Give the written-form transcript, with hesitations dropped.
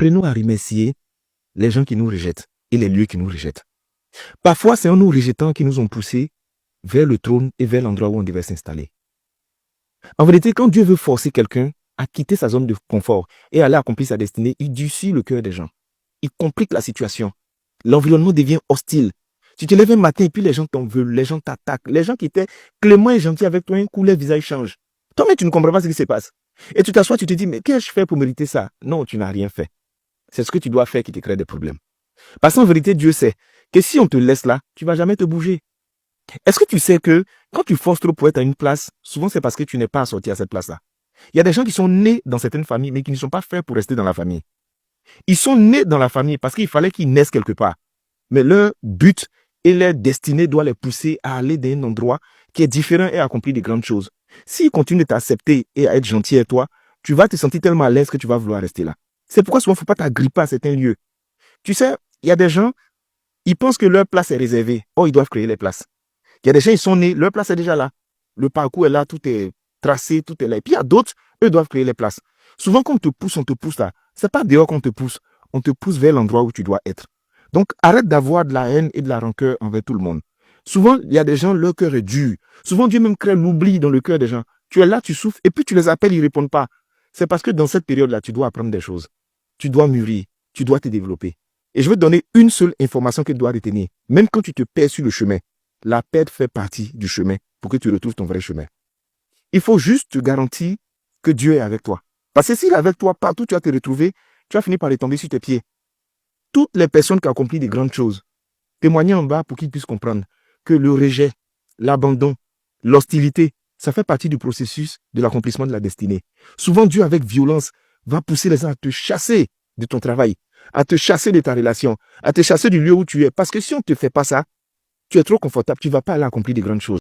apprenons à remercier les gens qui nous rejettent et les lieux qui nous rejettent. Parfois, c'est en nous rejetant qui nous ont poussés vers le trône et vers l'endroit où on devait s'installer. En vérité, quand Dieu veut forcer quelqu'un à quitter sa zone de confort et aller accomplir sa destinée, il durcit le cœur des gens. Il complique la situation. L'environnement devient hostile. Tu te lèves un matin et puis les gens t'en veulent, les gens t'attaquent. Les gens qui étaient cléments et gentils avec toi, un coup, leur visage change. Toi-même, tu ne comprends pas ce qui se passe. Et tu t'assois, tu te dis, mais qu'ai-je fait pour mériter ça? Non, tu n'as rien fait. C'est ce que tu dois faire qui te crée des problèmes. Parce qu'en vérité, Dieu sait que si on te laisse là, tu ne vas jamais te bouger. Est-ce que tu sais que quand tu forces trop pour être à une place, souvent c'est parce que tu n'es pas assorti à cette place-là. Il y a des gens qui sont nés dans certaines familles, mais qui ne sont pas faits pour rester dans la famille. Ils sont nés dans la famille parce qu'il fallait qu'ils naissent quelque part. Mais leur but et leur destinée doit les pousser à aller dans un endroit qui est différent et à accomplir de grandes choses. S'ils continuent de t'accepter et à être gentil avec toi, tu vas te sentir tellement à l'aise que tu vas vouloir rester là. C'est pourquoi souvent il ne faut pas t'agripper à certains lieux. Tu sais, il y a des gens, ils pensent que leur place est réservée. Or, ils doivent créer les places. Il y a des gens, ils sont nés, leur place est déjà là. Le parcours est là, tout est tracé, tout est là. Et puis il y a d'autres, eux doivent créer les places. Souvent, quand on te pousse là. C'est pas dehors qu'on te pousse. On te pousse vers l'endroit où tu dois être. Donc, arrête d'avoir de la haine et de la rancœur envers tout le monde. Souvent, il y a des gens, leur cœur est dur. Souvent, Dieu même crée l'oubli dans le cœur des gens. Tu es là, tu souffres, et puis tu les appelles, ils ne répondent pas. C'est parce que dans cette période-là, tu dois apprendre des choses. Tu dois mûrir, tu dois te développer. Et je vais te donner une seule information que tu dois retenir. Même quand tu te perds sur le chemin, la perte fait partie du chemin pour que tu retrouves ton vrai chemin. Il faut juste te garantir que Dieu est avec toi. Parce que s'il est avec toi, partout où tu vas te retrouver, tu vas finir par retomber sur tes pieds. Toutes les personnes qui ont accompli de grandes choses, témoignez en bas pour qu'ils puissent comprendre que le rejet, l'abandon, l'hostilité, ça fait partie du processus de l'accomplissement de la destinée. Souvent, Dieu, avec violence, va pousser les gens à te chasser de ton travail, à te chasser de ta relation, à te chasser du lieu où tu es. Parce que si on ne te fait pas ça, tu es trop confortable, tu ne vas pas aller accomplir de grandes choses.